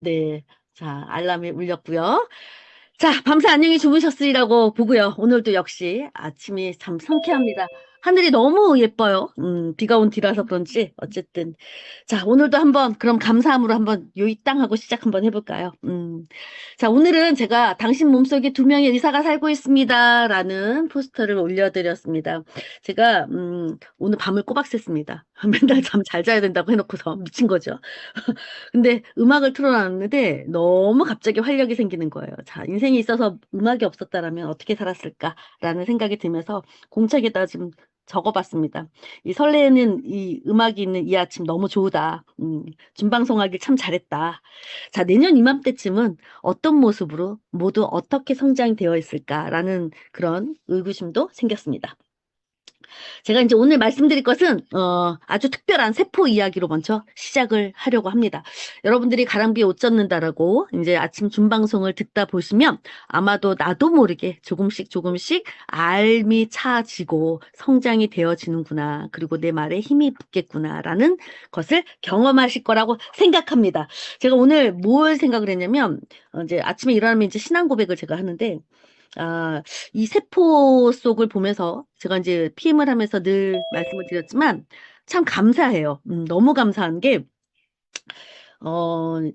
네. 자, 알람이 울렸고요. 자, 밤새 안녕히 주무셨으리라고 보고요. 오늘도 역시 아침이 참 상쾌합니다. 하늘이 너무 예뻐요. 비가 온 뒤라서 그런지 어쨌든 자, 오늘도 한번 그럼 감사함으로 한번 요이 땅 하고 시작 한번 해볼까요? 자, 오늘은 제가 당신 몸속에 두 명의 의사가 살고 있습니다라는 포스터를 올려드렸습니다. 제가 오늘 밤을 꼬박 샜습니다. 맨날 잠 잘 자야 된다고 해놓고서 미친 거죠. 근데 음악을 틀어놨는데 너무 갑자기 활력이 생기는 거예요. 자, 인생에 있어서 음악이 없었다라면 어떻게 살았을까라는 생각이 들면서 공책에다 지금 적어봤습니다. 이 설레는 이 음악이 있는 이 아침 너무 좋다. 준방송하길 참 잘했다. 자, 내년 이맘때쯤은 어떤 모습으로 모두 어떻게 성장되어 있을까라는 그런 의구심도 생겼습니다. 제가 이제 오늘 말씀드릴 것은 아주 특별한 세포 이야기로 먼저 시작을 하려고 합니다. 여러분들이 가랑비에 옷 젖는다라고 이제 아침 준방송을 듣다 보시면 아마도 나도 모르게 조금씩 조금씩 알미 차지고 성장이 되어지는구나. 그리고 내 말에 힘이 붙겠구나라는 것을 경험하실 거라고 생각합니다. 제가 오늘 뭘 생각을 했냐면 이제 아침에 일어나면 이제 신앙 고백을 제가 하는데 이 세포 속을 보면서 제가 이제 PM을 하면서 늘 말씀을 드렸지만 참 감사해요. 너무 감사한 게,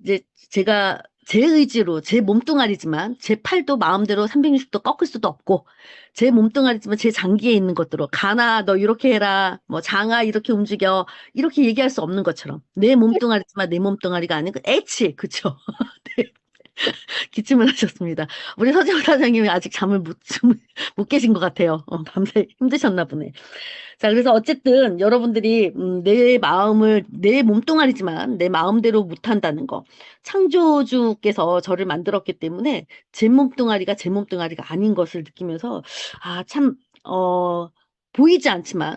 이제 제가 제 의지로 제 몸뚱아리지만 제 팔도 마음대로 360도 꺾을 수도 없고 제 몸뚱아리지만 제 장기에 있는 것들로 가나 너 이렇게 해라 뭐 장아 이렇게 움직여 이렇게 얘기할 수 없는 것처럼 내 몸뚱아리지만 내 몸뚱아리가 아니고 애치 그쵸? 네. 기침을 하셨습니다. 우리 서지호 사장님이 아직 잠을 못 계신 것 같아요. 밤새 힘드셨나 보네. 자, 그래서 어쨌든 여러분들이 내 마음을 내 몸뚱아리지만 내 마음대로 못한다는 거. 창조주께서 저를 만들었기 때문에 제 몸뚱아리가 제 몸뚱아리가 아닌 것을 느끼면서 참 보이지 않지만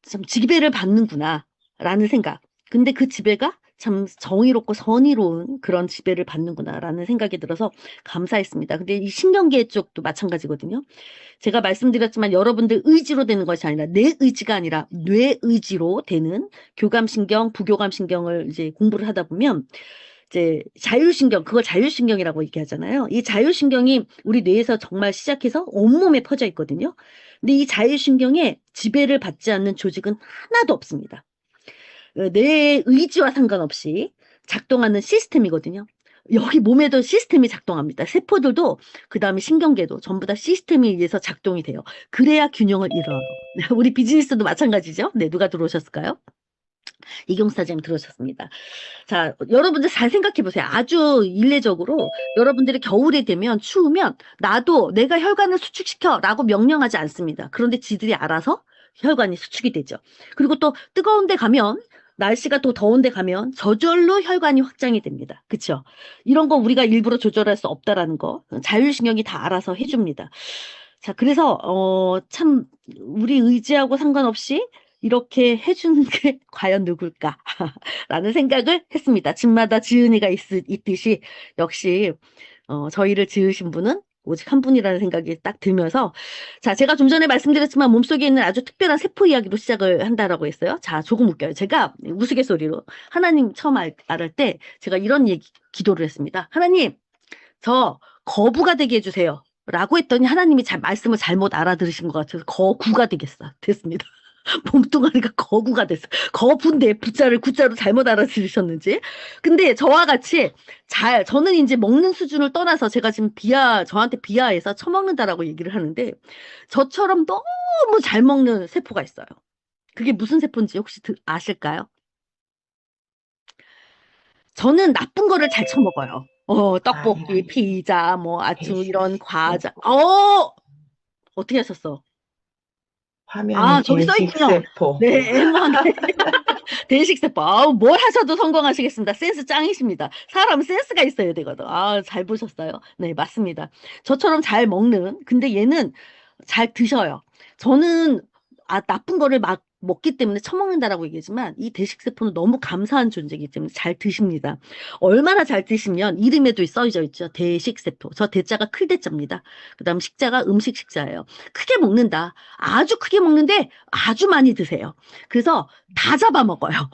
참 지배를 받는구나 라는 생각. 근데 그 지배가 참 정의롭고 선의로운 그런 지배를 받는구나라는 생각이 들어서 감사했습니다. 근데 이 신경계 쪽도 마찬가지거든요. 제가 말씀드렸지만 여러분들 의지로 되는 것이 아니라 내 의지가 아니라 뇌 의지로 되는 교감신경, 부교감신경을 이제 공부를 하다 보면 이제 자율신경, 그걸 자율신경이라고 얘기하잖아요. 이 자율신경이 우리 뇌에서 정말 시작해서 온몸에 퍼져 있거든요. 근데 이 자율신경에 지배를 받지 않는 조직은 하나도 없습니다. 내 의지와 상관없이 작동하는 시스템이거든요. 여기 몸에도 시스템이 작동합니다. 세포들도 그 다음에 신경계도 전부 다 시스템에 의해서 작동이 돼요. 그래야 균형을 이뤄요. 우리 비즈니스도 마찬가지죠. 네, 누가 들어오셨을까요? 이경사님 들어오셨습니다. 자, 여러분들 잘 생각해 보세요. 아주 일례적으로 여러분들이 겨울이 되면 추우면 나도 내가 혈관을 수축시켜 라고 명령하지 않습니다. 그런데 지들이 알아서 혈관이 수축이 되죠. 그리고 또 뜨거운 데 가면 날씨가 또 더운 데 가면 저절로 혈관이 확장이 됩니다. 그쵸? 이런 거 우리가 일부러 조절할 수 없다라는 거 자율신경이 다 알아서 해줍니다. 자, 그래서 참 우리 의지하고 상관없이 이렇게 해주는 게 과연 누굴까? 라는 생각을 했습니다. 집마다 지은이가 있듯이 역시 저희를 지으신 분은 오직 한 분이라는 생각이 딱 들면서 자, 제가 좀 전에 말씀드렸지만 몸속에 있는 아주 특별한 세포 이야기로 시작을 한다라고 했어요. 자, 조금 웃겨요. 제가 우스갯소리로 하나님 처음 알을 때 제가 이런 기도를 했습니다. 하나님, 저 거부가 되게 해주세요. 라고 했더니 하나님이 말씀을 잘못 알아들으신 것 같아서 거구가 됐습니다. 몸뚱아리가 거구가 됐어. 거부인데 부자를 구자로 잘못 알아들으셨는지. 근데 저와 같이 저는 이제 먹는 수준을 떠나서 제가 지금 저한테 비하해서 처먹는다라고 얘기를 하는데 저처럼 너무 잘 먹는 세포가 있어요. 그게 무슨 세포인지 혹시 아실까요? 저는 나쁜 거를 잘 처먹어요. 떡볶이, 피자, 뭐 아주 이런 과자. 어떻게 하셨어? 화면에 저기 써 있군요. 대식세포. 네, M1에 대식세포. 뭘 하셔도 성공하시겠습니다. 센스 짱이십니다. 사람은 센스가 있어야 되거든. 잘 보셨어요? 네, 맞습니다. 저처럼 잘 먹는, 근데 얘는 잘 드셔요. 저는, 나쁜 거를 막 먹기 때문에 처먹는다라고 얘기하지만 이 대식세포는 너무 감사한 존재이기 때문에 잘 드십니다. 얼마나 잘 드시면 이름에도 써져 있죠. 대식세포. 저 대자가 클 대자입니다. 그 다음 식자가 음식 식자예요. 크게 먹는다. 아주 크게 먹는데 아주 많이 드세요. 그래서 다 잡아먹어요.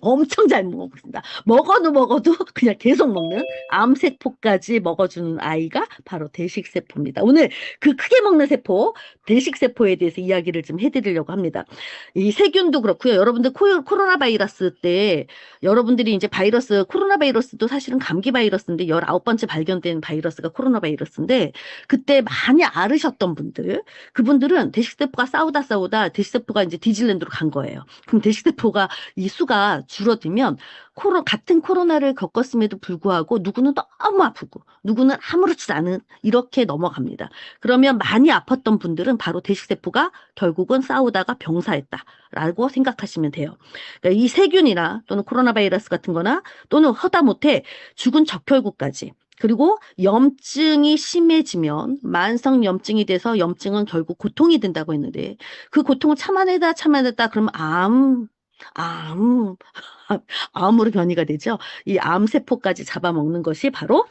엄청 잘 먹습니다. 먹어도 그냥 계속 먹는 암세포까지 먹어주는 아이가 바로 대식세포입니다. 오늘 그 크게 먹는 세포, 대식세포에 대해서 이야기를 좀 해드리려고 합니다. 이 세균도 그렇고요. 여러분들 코로나 바이러스 때 여러분들이 이제 코로나 바이러스도 사실은 감기 바이러스인데 19번째 발견된 바이러스가 코로나 바이러스인데 그때 많이 앓으셨던 분들, 그분들은 대식세포가 싸우다 대식세포가 이제 디즈니랜드로 간 거예요. 그럼 대식세포가 이 수가 줄어들면 같은 코로나를 겪었음에도 불구하고 누구는 너무 아프고 누구는 아무렇지도 않은 이렇게 넘어갑니다. 그러면 많이 아팠던 분들은 바로 대식세포가 결국은 싸우다가 병사했다라고 생각하시면 돼요. 그러니까 이 세균이나 또는 코로나 바이러스 같은 거나 또는 하다못해 죽은 적혈구까지 그리고 염증이 심해지면 만성 염증이 돼서 염증은 결국 고통이 된다고 했는데 그 고통을 참아내다 그러면 암으로 변이가 되죠. 이 암세포까지 잡아먹는 것이 바로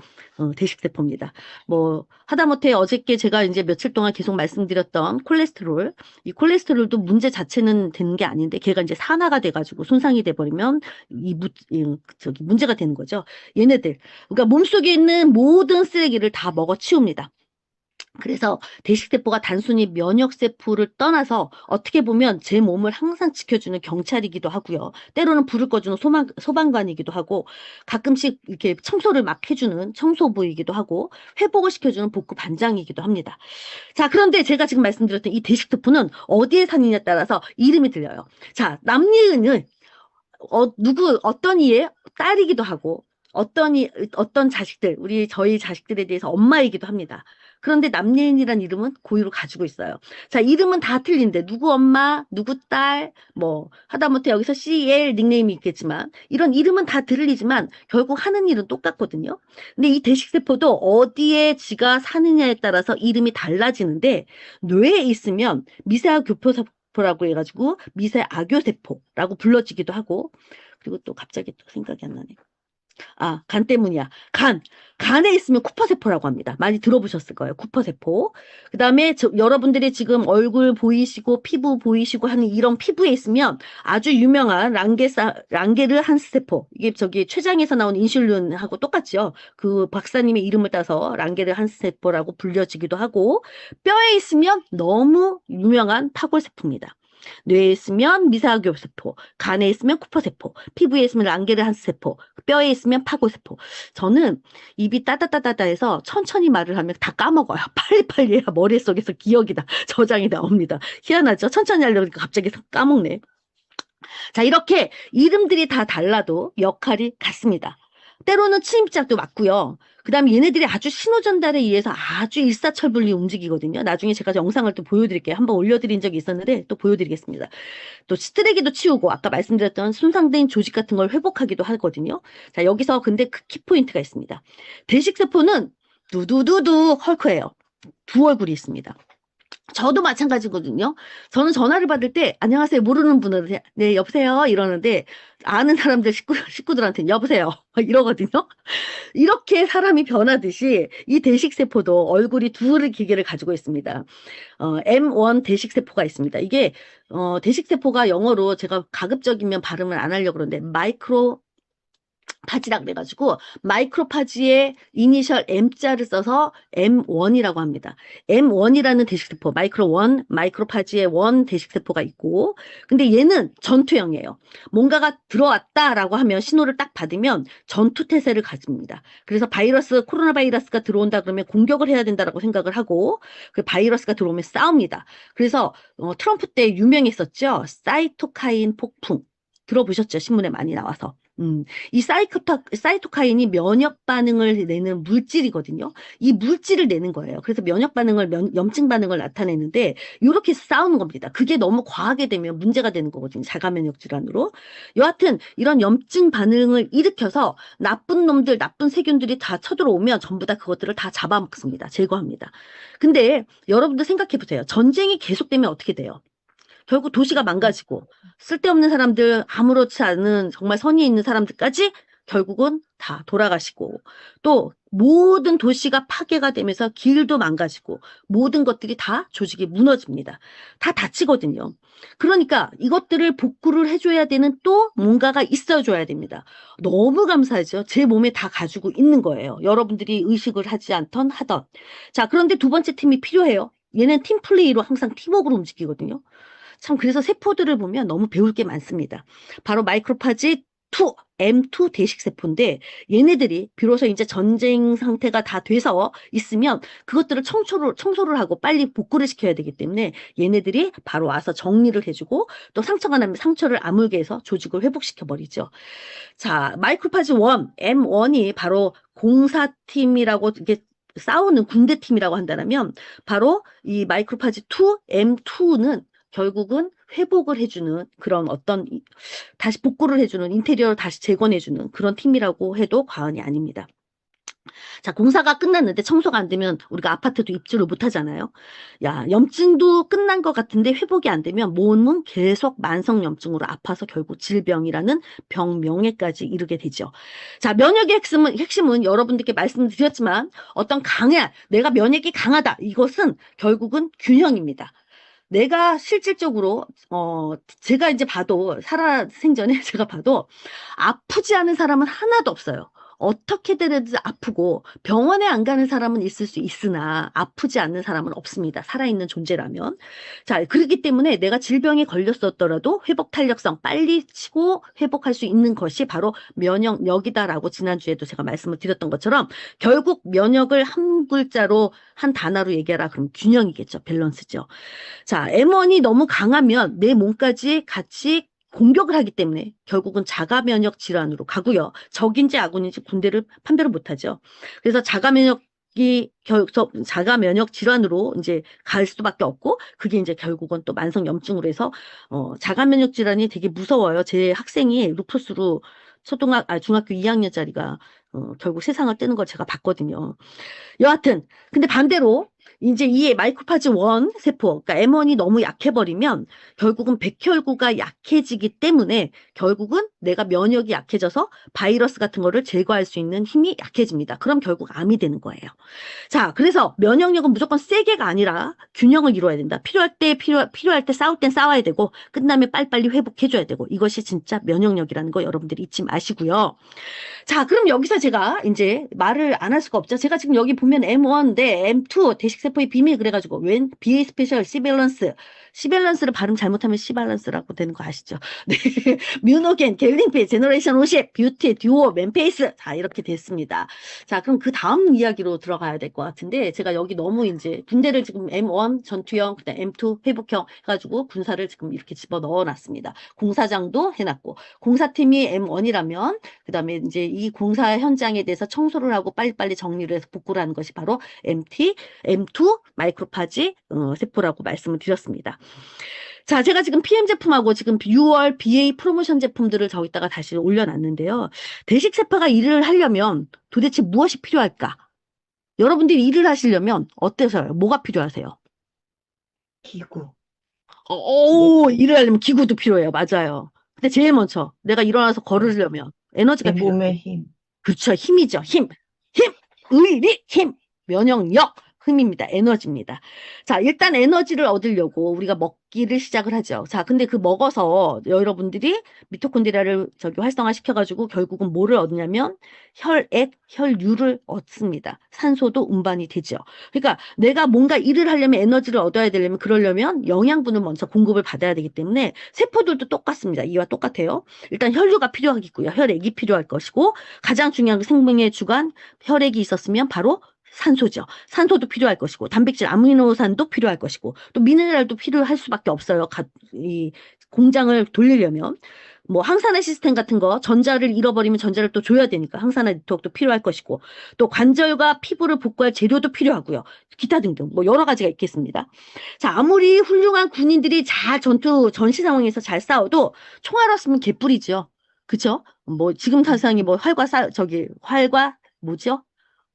대식세포입니다. 뭐 하다못해 어저께 제가 이제 며칠 동안 계속 말씀드렸던 콜레스테롤, 이 콜레스테롤도 문제 자체는 되는 게 아닌데 걔가 이제 산화가 돼가지고 손상이 돼버리면 문제가 되는 거죠. 얘네들, 그러니까 몸속에 있는 모든 쓰레기를 다 먹어치웁니다. 그래서 대식세포가 단순히 면역세포를 떠나서 어떻게 보면 제 몸을 항상 지켜주는 경찰이기도 하고요. 때로는 불을 꺼주는 소방관이기도 하고 가끔씩 이렇게 청소를 막 해주는 청소부이기도 하고 회복을 시켜주는 복구 반장이기도 합니다. 자, 그런데 제가 지금 말씀드렸던 이 대식세포는 어디에 사느냐에 따라서 이름이 들려요. 자, 남녀는 어떤 이의 딸이기도 하고 어떤 자식들, 저희 자식들에 대해서 엄마이기도 합니다. 그런데 남예인이란 이름은 고유를 가지고 있어요. 자, 이름은 다 틀린데 누구 엄마, 누구 딸, 뭐 하다못해 여기서 CL 닉네임이 있겠지만 이런 이름은 다 들리지만 결국 하는 일은 똑같거든요. 근데 이 대식세포도 어디에 지가 사느냐에 따라서 이름이 달라지는데 뇌에 있으면 미세아교포세포라고 해가지고 미세아교세포라고 불러지기도 하고 그리고 또 갑자기 또 생각이 안 나네. 간 때문이야. 간에 있으면 쿠퍼세포라고 합니다. 많이 들어보셨을 거예요. 쿠퍼세포. 그 다음에 여러분들이 지금 얼굴 보이시고 피부 보이시고 하는 이런 피부에 있으면 아주 유명한 랑게르 한스세포. 이게 췌장에서 나온 인슐린하고 똑같죠. 그 박사님의 이름을 따서 랑게르 한스세포라고 불려지기도 하고 뼈에 있으면 너무 유명한 파골세포입니다. 뇌에 있으면 미세아교세포, 간에 있으면 쿠퍼세포, 피부에 있으면 랑게르 한스세포, 뼈에 있으면 파고세포. 저는 입이 따다따다다 해서 천천히 말을 하면 다 까먹어요. 빨리빨리 해야 머릿속에서 기억이 저장이 나옵니다. 희한하죠? 천천히 하려니까 갑자기 까먹네. 자, 이렇게 이름들이 다 달라도 역할이 같습니다. 때로는 침입작도 맞고요. 그 다음에 얘네들이 아주 신호 전달에 의해서 아주 일사천분리 움직이거든요. 나중에 제가 영상을 또 보여드릴게요. 한번 올려드린 적이 있었는데 또 보여드리겠습니다. 또 쓰레기도 치우고 아까 말씀드렸던 손상된 조직 같은 걸 회복하기도 하거든요. 자, 여기서 근데 그 키포인트가 있습니다. 대식세포는 두두두두 헐크예요. 두 얼굴이 있습니다. 저도 마찬가지거든요. 저는 전화를 받을 때 안녕하세요 모르는 분은 네 여보세요 이러는데 아는 사람들 식구들한테는 여보세요 이러거든요. 이렇게 사람이 변하듯이 이 대식세포도 얼굴이 두 기계를 가지고 있습니다. M1 대식세포가 있습니다. 이게 대식세포가 영어로 제가 가급적이면 발음을 안 하려고 그러는데 마이크로 파지라 그래가지고 마이크로파지의 이니셜 M자를 써서 M1이라고 합니다. M1이라는 대식세포, 마이크로파지의 원 대식세포가 있고 근데 얘는 전투형이에요. 뭔가가 들어왔다라고 하면 신호를 딱 받으면 전투태세를 가집니다. 그래서 코로나 바이러스가 들어온다 그러면 공격을 해야 된다라고 생각을 하고 그 바이러스가 들어오면 싸웁니다. 그래서 트럼프 때 유명했었죠. 사이토카인 폭풍. 들어보셨죠? 신문에 많이 나와서. 이 사이토카인이 면역 반응을 내는 물질이거든요. 이 물질을 내는 거예요. 그래서 면역 반응을, 염증 반응을 나타내는데, 이렇게 해서 싸우는 겁니다. 그게 너무 과하게 되면 문제가 되는 거거든요. 자가 면역 질환으로. 여하튼, 이런 염증 반응을 일으켜서 나쁜 놈들, 나쁜 세균들이 다 쳐들어오면 전부 다 그것들을 다 잡아먹습니다. 제거합니다. 근데 여러분들 생각해 보세요. 전쟁이 계속되면 어떻게 돼요? 결국 도시가 망가지고 쓸데없는 사람들, 아무렇지 않은 정말 선의에 있는 사람들까지 결국은 다 돌아가시고 또 모든 도시가 파괴가 되면서 길도 망가지고 모든 것들이 다 조직이 무너집니다. 다 다치거든요. 그러니까 이것들을 복구를 해줘야 되는 또 뭔가가 있어줘야 됩니다. 너무 감사하죠. 제 몸에 다 가지고 있는 거예요. 여러분들이 의식을 하지 않던 하던. 자, 그런데 두 번째 팀이 필요해요. 얘는 팀 플레이로 항상 팀워크로 움직이거든요. 참 그래서 세포들을 보면 너무 배울 게 많습니다. 바로 마이크로파지 2, M2 대식 세포인데 얘네들이 비로소 이제 전쟁 상태가 다 돼서 있으면 그것들을 청소를 하고 빨리 복구를 시켜야 되기 때문에 얘네들이 바로 와서 정리를 해주고 또 상처가 나면 상처를 아물게 해서 조직을 회복시켜 버리죠. 자, 마이크로파지 1, M1이 바로 공사팀이라고 이게 싸우는 군대팀이라고 한다면 바로 이 마이크로파지 2, M2는 결국은 회복을 해주는 그런 어떤 다시 복구를 해주는 인테리어를 다시 재건해주는 그런 팀이라고 해도 과언이 아닙니다. 자, 공사가 끝났는데 청소가 안 되면 우리가 아파트도 입주를 못 하잖아요. 야, 염증도 끝난 것 같은데 회복이 안 되면 몸은 계속 만성염증으로 아파서 결국 질병이라는 병명에까지 이르게 되죠. 자, 면역의 핵심은 여러분들께 말씀드렸지만 어떤 내가 면역이 강하다. 이것은 결국은 균형입니다. 내가 실질적으로 제가 이제 봐도 살아생전에 제가 봐도 아프지 않은 사람은 하나도 없어요. 어떻게든 아프고 병원에 안 가는 사람은 있을 수 있으나 아프지 않는 사람은 없습니다. 살아있는 존재라면. 자, 그렇기 때문에 내가 질병에 걸렸었더라도 회복 탄력성 빨리 치고 회복할 수 있는 것이 바로 면역력이다라고 지난주에도 제가 말씀을 드렸던 것처럼 결국 면역을 한 글자로 한 단어로 얘기하라 그러면 균형이겠죠. 밸런스죠. 자, M1이 너무 강하면 내 몸까지 같이 공격을 하기 때문에 결국은 자가 면역 질환으로 가고요. 적인지 악운인지 군대를 판별을 못하죠. 그래서 자가 면역 질환으로 이제 갈 수밖에 없고 그게 이제 결국은 또 만성 염증으로 해서 자가 면역 질환이 되게 무서워요. 제 학생이 루푸스로 중학교 2학년짜리가 결국 세상을 떼는 걸 제가 봤거든요. 여하튼 근데 반대로 이제 이 마이크로파지 1 세포, 그러니까 M1이 너무 약해버리면 결국은 백혈구가 약해지기 때문에 결국은 내가 면역이 약해져서 바이러스 같은 거를 제거할 수 있는 힘이 약해집니다. 그럼 결국 암이 되는 거예요. 자, 그래서 면역력은 무조건 세게가 아니라 균형을 이루어야 된다. 필요할 때 싸울 땐 싸워야 되고 끝나면 빨리빨리 회복해줘야 되고 이것이 진짜 면역력이라는 거 여러분들이 잊지 마시고요. 자, 그럼 여기서 제가 이제 말을 안 할 수가 없죠. 제가 지금 여기 보면 M1 대 M2 대식세포의 비밀 그래가지고 웬 BA 스페셜 시밸런스를 발음 잘못하면 시밸런스라고 되는 거 아시죠? 네. 뮤노겐, 갤링페, 제너레이션 50, 뷰티, 듀오, 맨페이스. 자, 이렇게 됐습니다. 자, 그럼 그 다음 이야기로 들어가야 될 것 같은데 제가 여기 너무 이제 군대를 지금 M1 전투형, 그다음 M2 회복형 해가지고 군사를 지금 이렇게 집어 넣어놨습니다. 공사장도 해놨고 공사팀이 M1이라면 그다음에 이제 이 공사 현장에 대해서 청소를 하고 빨리빨리 정리를 해서 복구를 하는 것이 바로 M2 마이크로파지 세포라고 말씀을 드렸습니다. 자, 제가 지금 PM 제품하고 지금 6월 BA 프로모션 제품들을 저기다가 다시 올려놨는데요. 대식세포가 일을 하려면 도대체 무엇이 필요할까? 여러분들이 일을 하시려면 어때서요? 뭐가 필요하세요? 기구. 일을 하려면 기구도 필요해요. 맞아요. 근데 제일 먼저 내가 일어나서 걸으려면 에너지가 내 필요해요. 몸의 힘. 그렇죠. 힘이죠. 힘, 의리, 힘, 면역력, 힘입니다. 에너지입니다. 자, 일단 에너지를 얻으려고 우리가 먹기를 시작을 하죠. 자, 근데 그 먹어서 여러분들이 미토콘드리아를 활성화시켜가지고 결국은 뭐를 얻냐면 혈류를 얻습니다. 산소도 운반이 되죠. 그러니까 내가 뭔가 일을 하려면 에너지를 얻어야 되려면 그러려면 영양분을 먼저 공급을 받아야 되기 때문에 세포들도 똑같습니다. 이와 똑같아요. 일단 혈류가 필요하겠고요. 혈액이 필요할 것이고 가장 중요한 생명의 주관 혈액이 있었으면 바로 산소죠. 산소도 필요할 것이고 단백질 아미노산도 필요할 것이고 또 미네랄도 필요할 수밖에 없어요. 이 공장을 돌리려면 뭐 항산화 시스템 같은 거 전자를 잃어버리면 전자를 또 줘야 되니까 항산화 네트워크도 필요할 것이고 또 관절과 피부를 복구할 재료도 필요하고요. 기타 등등 뭐 여러 가지가 있겠습니다. 자, 아무리 훌륭한 군인들이 잘 전시 상황에서 잘 싸워도 총알 없으면 개뿔이죠. 그쵸? 뭐 지금 사상이 뭐 활과 뭐죠?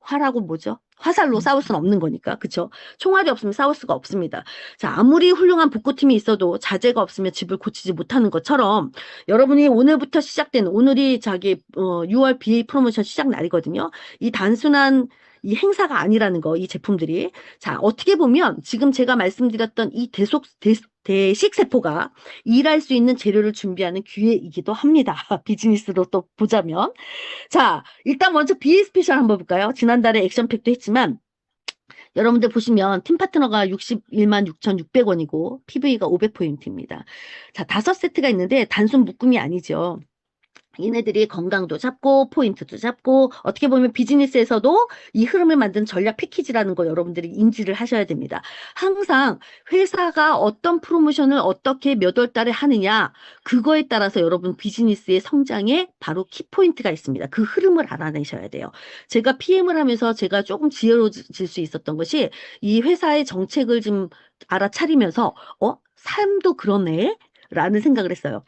활하고 뭐죠? 화살로 싸울 수는 없는 거니까. 그쵸? 총알이 없으면 싸울 수가 없습니다. 자, 아무리 훌륭한 복고팀이 있어도 자재가 없으면 집을 고치지 못하는 것처럼 여러분이 오늘부터 시작된 오늘이 6월 BA 프로모션 시작 날이거든요. 이 단순한 이 행사가 아니라는 거, 이 제품들이. 자, 어떻게 보면 지금 제가 말씀드렸던 이 대식 세포가 일할 수 있는 재료를 준비하는 기회이기도 합니다. 비즈니스로 또 보자면. 자, 일단 먼저 BA 스페셜 한번 볼까요? 지난달에 액션팩도 했지만, 여러분들 보시면 팀 파트너가 61만 6,600원이고 PV가 500포인트입니다. 자, 5세트가 있는데 단순 묶음이 아니죠. 얘네들이 건강도 잡고 포인트도 잡고 어떻게 보면 비즈니스에서도 이 흐름을 만든 전략 패키지라는 거 여러분들이 인지를 하셔야 됩니다. 항상 회사가 어떤 프로모션을 어떻게 몇 월 달에 하느냐 그거에 따라서 여러분 비즈니스의 성장에 바로 키포인트가 있습니다. 그 흐름을 알아내셔야 돼요. 제가 PM을 하면서 제가 조금 지혜로워질 수 있었던 것이 이 회사의 정책을 좀 알아차리면서 삶도 그러네 라는 생각을 했어요.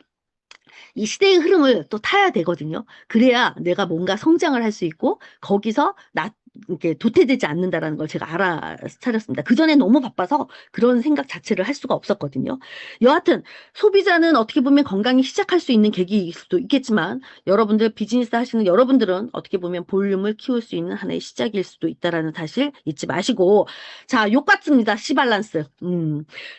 이 시대의 흐름을 또 타야 되거든요. 그래야 내가 뭔가 성장을 할 수 있고 거기서 이렇게 도태되지 않는다라는 걸 제가 알아차렸습니다. 그전에 너무 바빠서 그런 생각 자체를 할 수가 없었거든요. 여하튼 소비자는 어떻게 보면 건강히 시작할 수 있는 계기일 수도 있겠지만 여러분들 비즈니스 하시는 여러분들은 어떻게 보면 볼륨을 키울 수 있는 하나의 시작일 수도 있다라는 사실 잊지 마시고 자, 욕 같습니다. 씨발란스.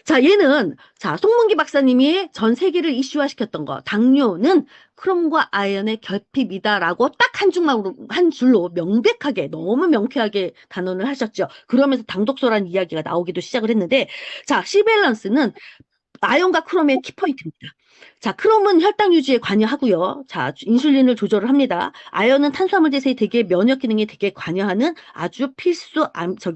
자, 얘는 송문기 박사님이 전 세계를 이슈화 시켰던 거 당뇨는 크롬과 아연의 결핍이다라고 딱 한 줄로 명백하게 너무 명쾌하게 단언을 하셨죠. 그러면서 당독소라는 이야기가 나오기도 시작을 했는데 자, C밸런스는 아연과 크롬의 키포인트입니다. 자, 크롬은 혈당 유지에 관여하고요. 자, 인슐린을 조절을 합니다. 아연은 탄수화물 대사에 되게 면역 기능에 되게 관여하는 아주 필수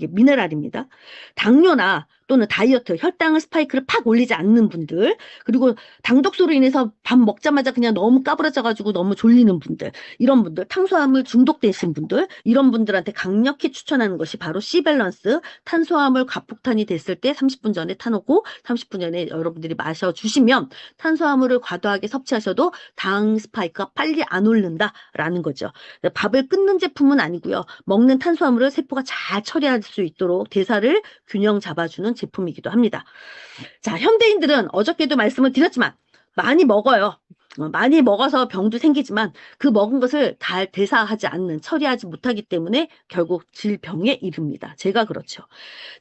미네랄입니다. 당뇨나 또는 다이어트, 혈당을 스파이크를 팍 올리지 않는 분들, 그리고 당독소로 인해서 밥 먹자마자 그냥 너무 까부러져가지고 너무 졸리는 분들, 이런 분들, 탄수화물 중독되신 분들, 이런 분들한테 강력히 추천하는 것이 바로 C밸런스, 탄수화물 과폭탄이 됐을 때 30분 전에 타놓고 30분 전에 여러분들이 마셔주시면 탄수화물을 과도하게 섭취하셔도 당 스파이크가 빨리 안 오른다라는 거죠. 밥을 끊는 제품은 아니고요. 먹는 탄수화물을 세포가 잘 처리할 수 있도록 대사를 균형 잡아주는 제품이기도 합니다. 자, 현대인들은 어저께도 말씀을 드렸지만 많이 먹어요. 많이 먹어서 병도 생기지만 그 먹은 것을 잘 대사하지 않는, 처리하지 못하기 때문에 결국 질병에 이릅니다. 제가 그렇죠.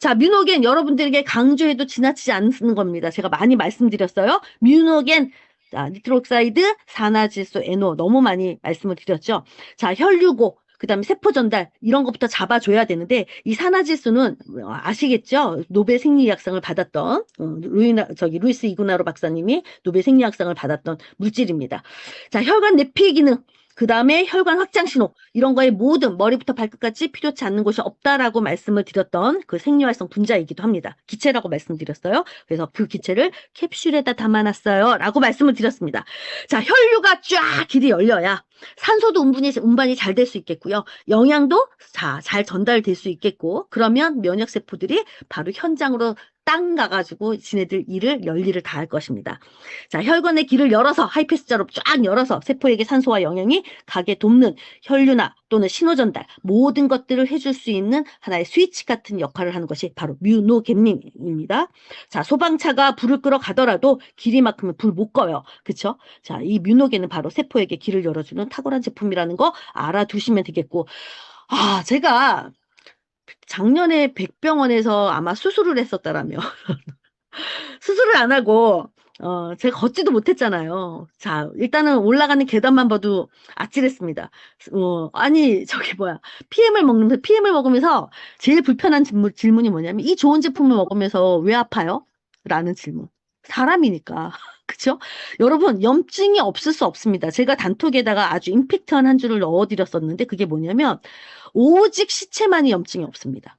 자, 뮤노겐 여러분들에게 강조해도 지나치지 않는 겁니다. 제가 많이 말씀드렸어요. 뮤노겐 자, 니트로옥사이드, 산화질소, NO 너무 많이 말씀을 드렸죠. 자, 혈류고 그 다음에 세포 전달 이런 것부터 잡아줘야 되는데 이 산화질소는 아시겠죠? 노벨 생리학상을 받았던 루이스 이구나로 박사님이 노벨 생리학상을 받았던 물질입니다. 자, 혈관 내피 기능 그 다음에 혈관 확장 신호 이런 거에 모든 머리부터 발끝까지 필요치 않는 곳이 없다라고 말씀을 드렸던 그 생리활성 분자이기도 합니다. 기체라고 말씀드렸어요. 그래서 그 기체를 캡슐에다 담아놨어요 라고 말씀을 드렸습니다. 자, 혈류가 쫙 길이 열려야 산소도 운반이 잘 될 수 있겠고요. 영양도 잘 전달될 수 있겠고 그러면 면역세포들이 바로 현장으로 땅 가가지고 지네들 열일을 다 할 것입니다. 자, 혈관의 길을 열어서 하이패스자로 쫙 열어서 세포에게 산소와 영양이 가게 돕는 혈류나 또는 신호 전달 모든 것들을 해줄 수 있는 하나의 스위치 같은 역할을 하는 것이 바로 뮤노겐님입니다. 자, 소방차가 불을 끄러 가더라도 길이만큼은 불 못 꺼요. 그쵸? 자, 이 뮤노겐은 바로 세포에게 길을 열어주는 탁월한 제품이라는 거 알아두시면 되겠고 제가 작년에 백병원에서 아마 수술을 했었다라면 수술을 안 하고 제가 걷지도 못했잖아요. 자, 일단은 올라가는 계단만 봐도 아찔했습니다. PM을 먹으면서 제일 불편한 질문이 뭐냐면 이 좋은 제품을 먹으면서 왜 아파요? 라는 질문. 사람이니까. 그쵸? 여러분, 염증이 없을 수 없습니다. 제가 단톡에다가 아주 임팩트한 한 줄을 넣어드렸었는데 그게 뭐냐면 오직 시체만이 염증이 없습니다.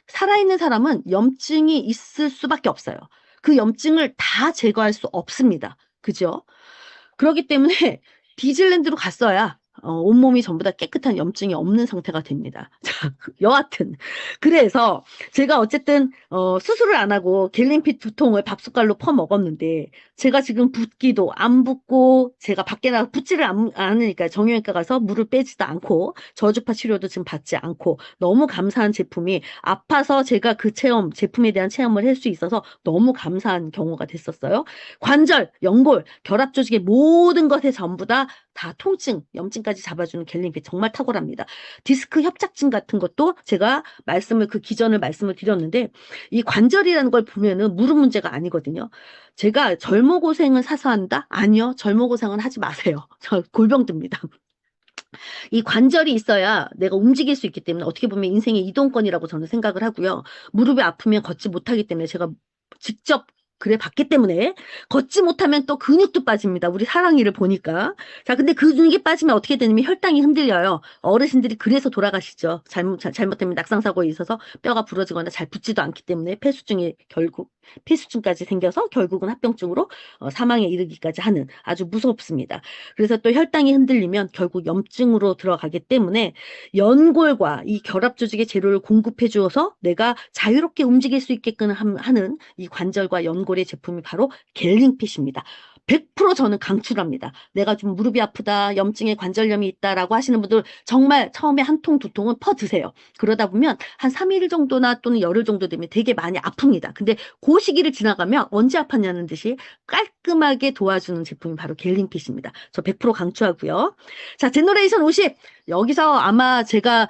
살아있는 사람은 염증이 있을 수밖에 없어요. 그 염증을 다 제거할 수 없습니다. 그죠? 그렇기 때문에 디즈랜드로 갔어야 온몸이 전부 다 깨끗한 염증이 없는 상태가 됩니다. 자, 여하튼 그래서 제가 어쨌든 수술을 안 하고 겔린핏 2통을 밥숟갈로 퍼먹었는데 제가 지금 붓기도 안 붓고 제가 밖에 나가 붓지를 않으니까 정형외과 가서 물을 빼지도 않고 저주파 치료도 지금 받지 않고 너무 감사한 제품이 아파서 제가 그 체험 제품에 대한 체험을 할 수 있어서 너무 감사한 경우가 됐었어요. 관절, 연골, 결합 조직의 모든 것에 전부 다 통증, 염증까지 잡아주는 겔린핏 정말 탁월합니다. 디스크 협착증 같은 것도 제가 그 기전을 말씀을 드렸는데 이 관절이라는 걸 보면은 무릎 문제가 아니거든요. 제가 절모고생을 사서 한다? 아니요. 절모고생은 하지 마세요. 저 골병듭니다. 이 관절이 있어야 내가 움직일 수 있기 때문에 어떻게 보면 인생의 이동권이라고 저는 생각을 하고요. 무릎이 아프면 걷지 못하기 때문에 제가 직접 그래 봤기 때문에 걷지 못하면 또 근육도 빠집니다. 우리 사랑이를 보니까. 자, 근데 그 근육이 빠지면 어떻게 되냐면 혈당이 흔들려요. 어르신들이 그래서 돌아가시죠. 잘못되면 낙상사고에 있어서 뼈가 부러지거나 잘 붙지도 않기 때문에 폐수증까지 생겨서 결국은 합병증으로 사망에 이르기까지 하는 아주 무섭습니다. 그래서 또 혈당이 흔들리면 결국 염증으로 들어가기 때문에 연골과 이 결합 조직의 재료를 공급해 주어서 내가 자유롭게 움직일 수 있게끔 하는 이 관절과 연골의 제품이 바로 겔링핏입니다. 100% 저는 강추합니다. 내가 좀 무릎이 아프다, 염증에 관절염이 있다라고 하시는 분들 정말 처음에 한 통, 두 통은 퍼 드세요. 그러다 보면 한 3일 정도나 또는 열흘 정도 되면 되게 많이 아픕니다. 근데 그 시기를 지나가면 언제 아팠냐는 듯이 깔끔하게 도와주는 제품이 바로 겔링핏입니다. 저 100% 강추하고요. 자, 제너레이션 50. 여기서 아마 제가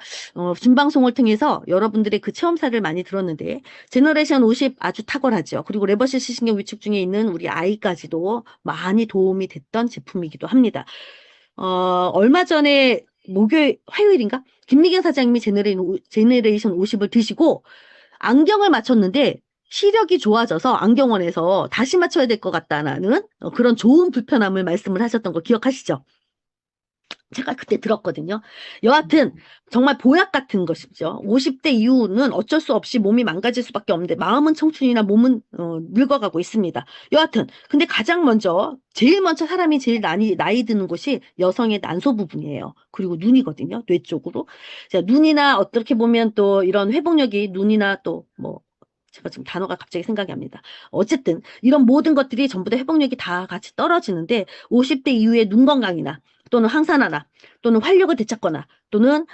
준방송을 통해서 여러분들의 그 체험사를 많이 들었는데 제너레이션 50 아주 탁월하죠. 그리고 레버시 시신경 위축 중에 있는 우리 아이까지도 많이 도움이 됐던 제품이기도 합니다. 얼마 전에 화요일인가? 김미경 사장님이 제너레이션 50을 드시고 안경을 맞췄는데 시력이 좋아져서 안경원에서 다시 맞춰야 될 것 같다는 그런 좋은 불편함을 말씀을 하셨던 거 기억하시죠? 제가 그때 들었거든요. 여하튼 정말 보약 같은 것이죠. 50대 이후는 어쩔 수 없이 몸이 망가질 수밖에 없는데 마음은 청춘이나 몸은 늙어가고 있습니다. 여하튼 근데 제일 먼저 사람이 제일 나이 드는 곳이 여성의 난소 부분이에요. 그리고 눈이거든요. 뇌 쪽으로. 자, 눈이나 어떻게 보면 또 이런 회복력이 눈이나 또 뭐 제가 지금 단어가 갑자기 생각이 안 납니다. 어쨌든 이런 모든 것들이 전부 다 회복력이 다 같이 떨어지는데 50대 이후에 눈 건강이나 또는 항산화나 또는 활력을 되찾거나 또는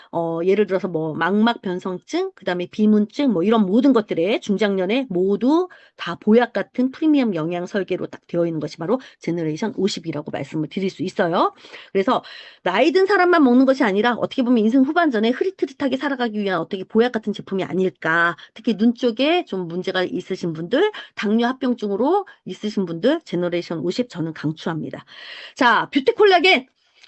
예를 들어서 뭐 망막 변성증, 그다음에 비문증 뭐 이런 모든 것들에 중장년에 모두 다 보약 같은 프리미엄 영양 설계로 딱 되어 있는 것이 바로 제너레이션 50이라고 말씀을 드릴 수 있어요. 그래서 나이 든 사람만 먹는 것이 아니라 어떻게 보면 인생 후반전에 흐릿흐릿하게 살아가기 위한 어떻게 보약 같은 제품이 아닐까. 특히 눈 쪽에 좀 문제가 있으신 분들, 당뇨 합병증으로 있으신 분들 제너레이션 50 저는 강추합니다. 자, 뷰티 콜라겐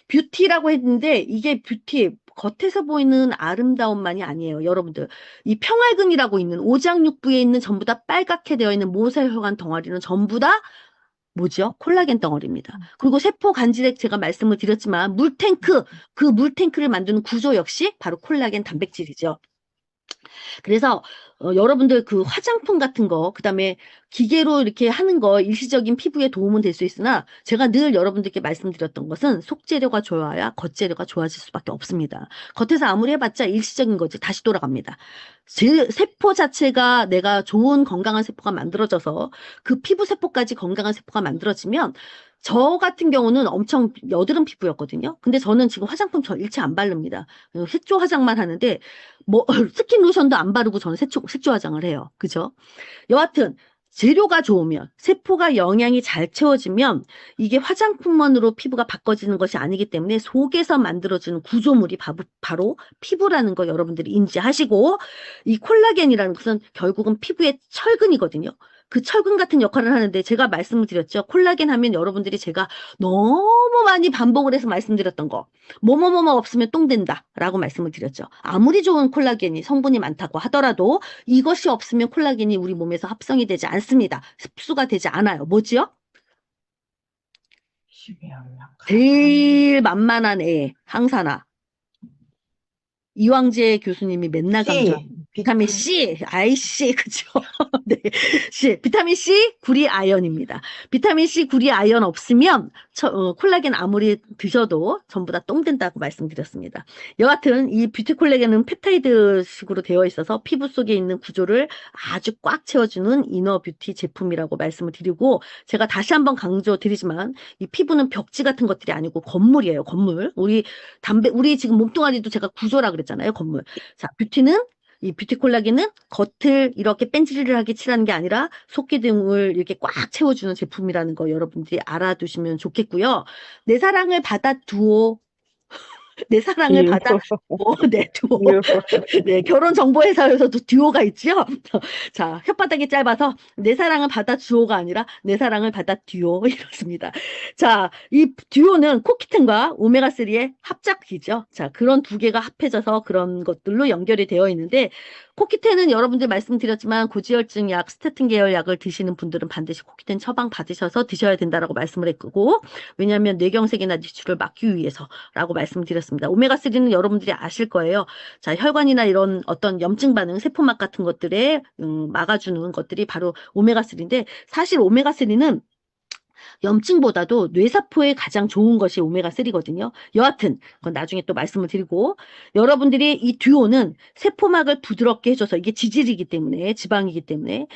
뷰티라고 했는데 이게 뷰티 겉에서 보이는 아름다움만이 아니에요. 여러분들 이 평활근이라고 있는 오장육부에 있는 전부 다 빨갛게 되어 있는 모세혈관 덩어리는 전부 다 뭐죠? 콜라겐 덩어리입니다. 그리고 세포 간질에 제가 말씀을 드렸지만 그 물탱크를 만드는 구조 역시 바로 콜라겐 단백질이죠. 그래서 여러분들 그 화장품 같은 거, 그다음에 기계로 이렇게 하는 거 일시적인 피부에 도움은 될 수 있으나 제가 늘 여러분들께 말씀드렸던 것은 속재료가 좋아야 겉재료가 좋아질 수밖에 없습니다. 겉에서 아무리 해봤자 일시적인 거지 다시 돌아갑니다. 세포 자체가 내가 좋은 건강한 세포가 만들어져서 그 피부 세포까지 건강한 세포가 만들어지면 저 같은 경우는 엄청 여드름 피부였거든요. 근데 저는 지금 화장품 저 일체 안 바릅니다. 색조 화장만 하는데 뭐 스킨 로션도 안 바르고 저는 색조 화장을 해요. 그죠? 여하튼 재료가 좋으면 세포가 영양이 잘 채워지면 이게 화장품만으로 피부가 바꿔지는 것이 아니기 때문에 속에서 만들어지는 구조물이 바로 피부라는 거 여러분들이 인지하시고 이 콜라겐이라는 것은 결국은 피부의 철근이거든요. 그 철근 같은 역할을 하는데 제가 말씀을 드렸죠. 콜라겐 하면 여러분들이 제가 너무 많이 반복을 해서 말씀드렸던 거 뭐뭐뭐뭐 없으면 똥 된다 라고 말씀을 드렸죠. 아무리 좋은 콜라겐이 성분이 많다고 하더라도 이것이 없으면 콜라겐이 우리 몸에서 합성이 되지 않습니다. 흡수가 되지 않아요. 뭐지요? 제일 만만한 애 항산화. 이왕재 교수님이 맨날 강조하는 비타민 C, 아이씨, 그죠? 네. 비타민 C, 구리, 아연입니다. 비타민 C, 구리, 아연 없으면 콜라겐 아무리 드셔도 전부 다 똥 된다고 말씀드렸습니다. 여하튼 이 뷰티 콜라겐은 펩타이드식으로 되어 있어서 피부 속에 있는 구조를 아주 꽉 채워주는 이너 뷰티 제품이라고 말씀을 드리고, 제가 다시 한번 강조드리지만 이 피부는 벽지 같은 것들이 아니고 건물이에요. 건물. 우리 지금 몸뚱아리도 제가 구조라 그랬잖아요. 건물. 자, 이 뷰티 콜라겐은 겉을 이렇게 뺀질하게 칠하는 게 아니라 속기둥을 이렇게 꽉 채워주는 제품이라는 거 여러분들이 알아두시면 좋겠고요. 내 사랑을 받아두오. 내 사랑을 받아, 네, 듀오. 네, 결혼정보회사에서도 듀오가 있죠? 자, 혓바닥이 짧아서 내 사랑을 받아 주오가 아니라 내 사랑을 받아 듀오. 이렇습니다. 자, 이 듀오는 코키텐과 오메가3의 합작이죠. 자, 그런 두 개가 합해져서 그런 것들로 연결이 되어 있는데, 코키텐은 여러분들 말씀드렸지만 고지혈증 약, 스테튼 계열 약을 드시는 분들은 반드시 코키텐 처방 받으셔서 드셔야 된다라고 말씀을 했고, 왜냐하면 뇌경색이나 뇌출을 막기 위해서라고 말씀드렸습니다. 오메가3는 여러분들이 아실 거예요. 자, 혈관이나 이런 어떤 염증 반응, 세포막 같은 것들에 막아주는 것들이 바로 오메가3인데, 사실 오메가3는 염증보다도 뇌사포에 가장 좋은 것이 오메가3거든요. 여하튼 그건 나중에 또 말씀을 드리고, 여러분들이 이 듀오는 세포막을 부드럽게 해줘서, 이게 지질이기 때문에, 지방이기 때문에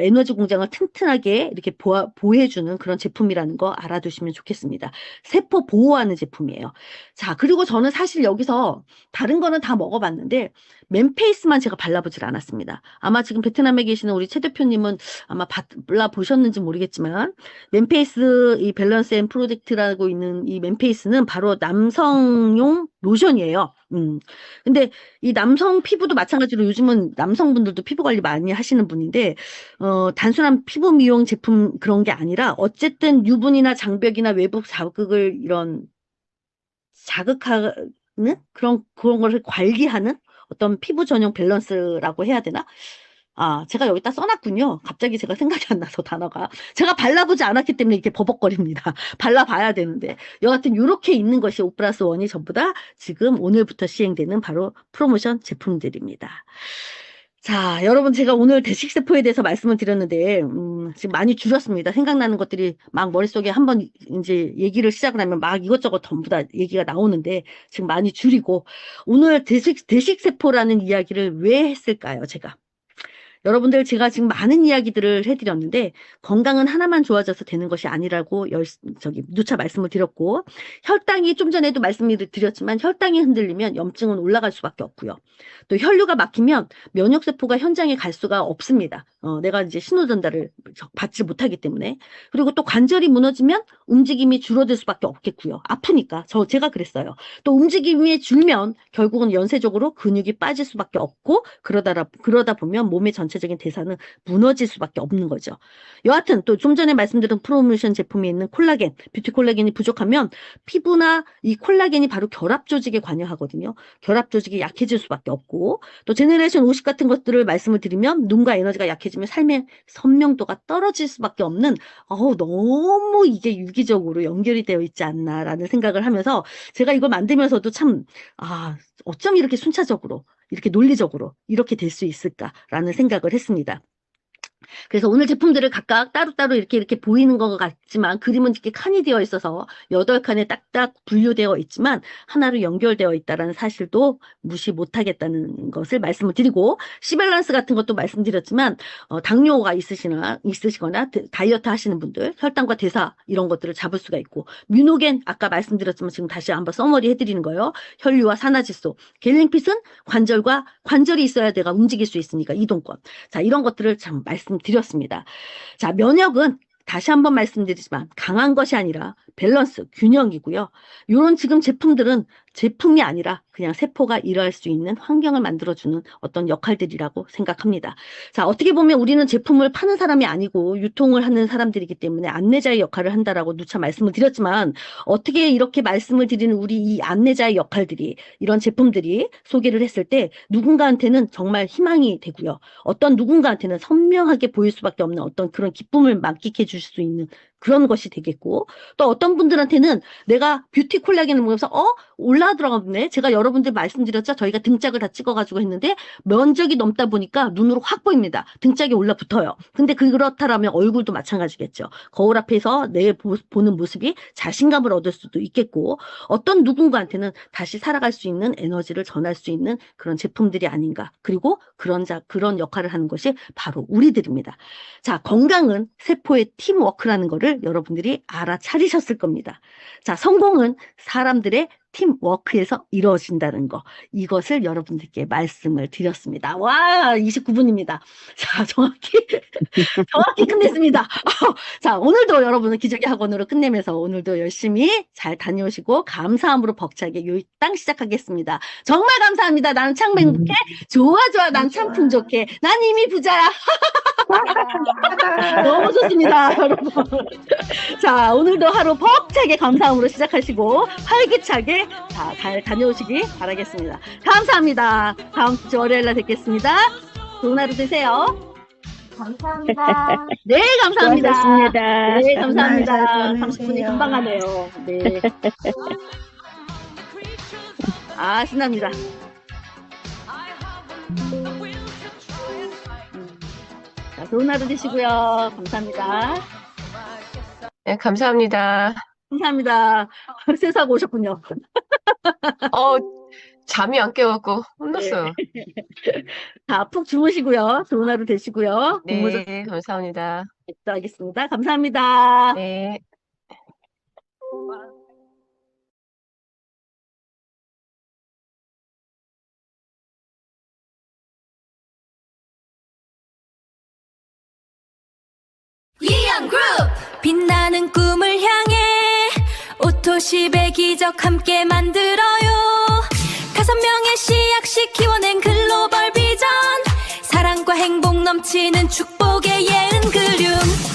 에너지 공장을 튼튼하게 이렇게 보호해주는 그런 제품이라는 거 알아두시면 좋겠습니다. 세포 보호하는 제품이에요. 자, 그리고 저는 사실 여기서 다른 거는 다 먹어봤는데 맨페이스만 제가 발라보질 않았습니다. 아마 지금 베트남에 계시는 우리 최 대표님은 아마 발라보셨는지 모르겠지만, 맨페이스 이 밸런스 앤 프로젝트라고 있는 이 맨페이스는 바로 남성용 로션이에요. 근데 이 남성 피부도 마찬가지로 요즘은 남성분들도 피부 관리 많이 하시는 분인데, 단순한 피부 미용 제품 그런 게 아니라 어쨌든 유분이나 장벽이나 외부 자극을 자극하는 그런 것을 관리하는 어떤 피부 전용 밸런스라고 해야 되나? 아, 제가 여기다 써놨군요. 갑자기 제가 생각이 안 나서 단어가. 제가 발라보지 않았기 때문에 이렇게 버벅거립니다. 발라봐야 되는데. 여하튼 이렇게 있는 것이 5+1이 전부 다 지금 오늘부터 시행되는 바로 프로모션 제품들입니다. 자, 여러분, 제가 오늘 대식세포에 대해서 말씀을 드렸는데, 지금 많이 줄였습니다. 생각나는 것들이 막 머릿속에 한번 이제 얘기를 시작을 하면 막 이것저것 전부 다 얘기가 나오는데, 지금 많이 줄이고, 오늘 대식세포라는 이야기를 왜 했을까요, 제가? 여러분들, 제가 지금 많은 이야기들을 해드렸는데 건강은 하나만 좋아져서 되는 것이 아니라고 누차 말씀을 드렸고, 혈당이 좀 전에도 말씀을 드렸지만 혈당이 흔들리면 염증은 올라갈 수밖에 없고요. 또 혈류가 막히면 면역세포가 현장에 갈 수가 없습니다. 내가 이제 신호 전달을 받지 못하기 때문에. 그리고 또 관절이 무너지면 움직임이 줄어들 수밖에 없겠고요. 아프니까. 제가 그랬어요. 또 움직임이 줄면 결국은 연쇄적으로 근육이 빠질 수밖에 없고, 그러다 보면 몸의 전체적인 대사는 무너질 수밖에 없는 거죠. 여하튼 또 좀 전에 말씀드린 프로모션 제품에 있는 콜라겐, 뷰티 콜라겐이 부족하면 피부나 이 콜라겐이 바로 결합 조직에 관여하거든요. 결합 조직이 약해질 수밖에 없고, 또 제네레이션 50 같은 것들을 말씀을 드리면 눈과 에너지가 약해지면 삶의 선명도가 떨어질 수밖에 없는, 너무 이게 유기적으로 연결이 되어 있지 않나라는 생각을 하면서, 제가 이걸 만들면서도 참, 어쩜 이렇게 순차적으로, 이렇게 논리적으로 이렇게 될 수 있을까라는 생각을 했습니다. 그래서 오늘 제품들을 각각 따로따로 이렇게 보이는 것 같지만, 그림은 이렇게 칸이 되어 있어서 8칸에 딱딱 분류되어 있지만 하나로 연결되어 있다는 사실도 무시 못하겠다는 것을 말씀을 드리고, C밸런스 같은 것도 말씀드렸지만, 당뇨가 있으시거나 다이어트 하시는 분들, 혈당과 대사 이런 것들을 잡을 수가 있고, 뮤노겐 아까 말씀드렸지만 지금 다시 한번 서머리 해드리는 거예요. 혈류와 산화질소, 겔링핏은 관절이 있어야 내가 움직일 수 있으니까 이동권. 자, 이런 것들을 참 말씀드렸습니다. 자, 면역은 다시 한번 말씀드리지만 강한 것이 아니라 밸런스, 균형이고요. 이런 지금 제품들은 제품이 아니라 그냥 세포가 일할 수 있는 환경을 만들어주는 어떤 역할들이라고 생각합니다. 자, 어떻게 보면 우리는 제품을 파는 사람이 아니고 유통을 하는 사람들이기 때문에 안내자의 역할을 한다라고 누차 말씀을 드렸지만, 어떻게 이렇게 말씀을 드리는 우리 이 안내자의 역할들이, 이런 제품들이 소개를 했을 때 누군가한테는 정말 희망이 되고요. 어떤 누군가한테는 선명하게 보일 수밖에 없는 어떤 그런 기쁨을 만끽해 주실 수 있는 그런 것이 되겠고, 또 어떤 분들한테는 내가 뷰티 콜라겐을 먹으면서 올라 들어갔네. 제가 여러분들 말씀드렸죠. 저희가 등짝을 다 찍어가지고 했는데 면적이 넘다 보니까 눈으로 확 보입니다. 등짝이 올라붙어요. 근데 그렇다라면 얼굴도 마찬가지겠죠. 거울 앞에서 내 보는 모습이 자신감을 얻을 수도 있겠고, 어떤 누군가한테는 다시 살아갈 수 있는 에너지를 전할 수 있는 그런 제품들이 아닌가. 그리고 그런 역할을 하는 것이 바로 우리들입니다. 자, 건강은 세포의 팀워크라는 거를 여러분들이 알아차리셨을 겁니다. 자, 성공은 사람들의 팀워크에서 이루어진다는 거. 이것을 여러분들께 말씀을 드렸습니다. 와, 29분입니다. 자, 정확히 끝냈습니다. 자, 오늘도 여러분은 기적의 학원으로 끝내면서 오늘도 열심히 잘 다녀오시고 감사함으로 벅차게 요일당 시작하겠습니다. 정말 감사합니다. 나는 참 행복해. 좋아, 난 참 풍족해. 난 이미 부자야. 너무 좋습니다, 여러분. 자, 오늘도 하루 벅차게 감사함으로 시작하시고 활기차게 잘 다녀오시기 바라겠습니다. 감사합니다. 다음 주 월요일날 뵙겠습니다. 좋은 하루 되세요. 감사합니다. 네, 감사합니다. 수고하셨습니다. 네, 감사합니다. 잘 30분이 보내세요. 금방 가네요. 네. 아, 신납니다. 자, 좋은 하루 되시고요. 감사합니다. 네, 감사합니다. 감사합니다. 세수하고 오셨군요. 잠이 안 깨갖고 혼났어요. 자, 푹 주무시고요. 좋은 하루 되시고요. 공부 네, 감사합니다. 좀 하겠습니다. 감사합니다. 네. 이영그룹 빛나는 꿈을 향해 오토십의 기적 함께 만들어요. 5명의 씨앗씩 키워낸 글로벌 비전 사랑과 행복 넘치는 축복의 예은 그륜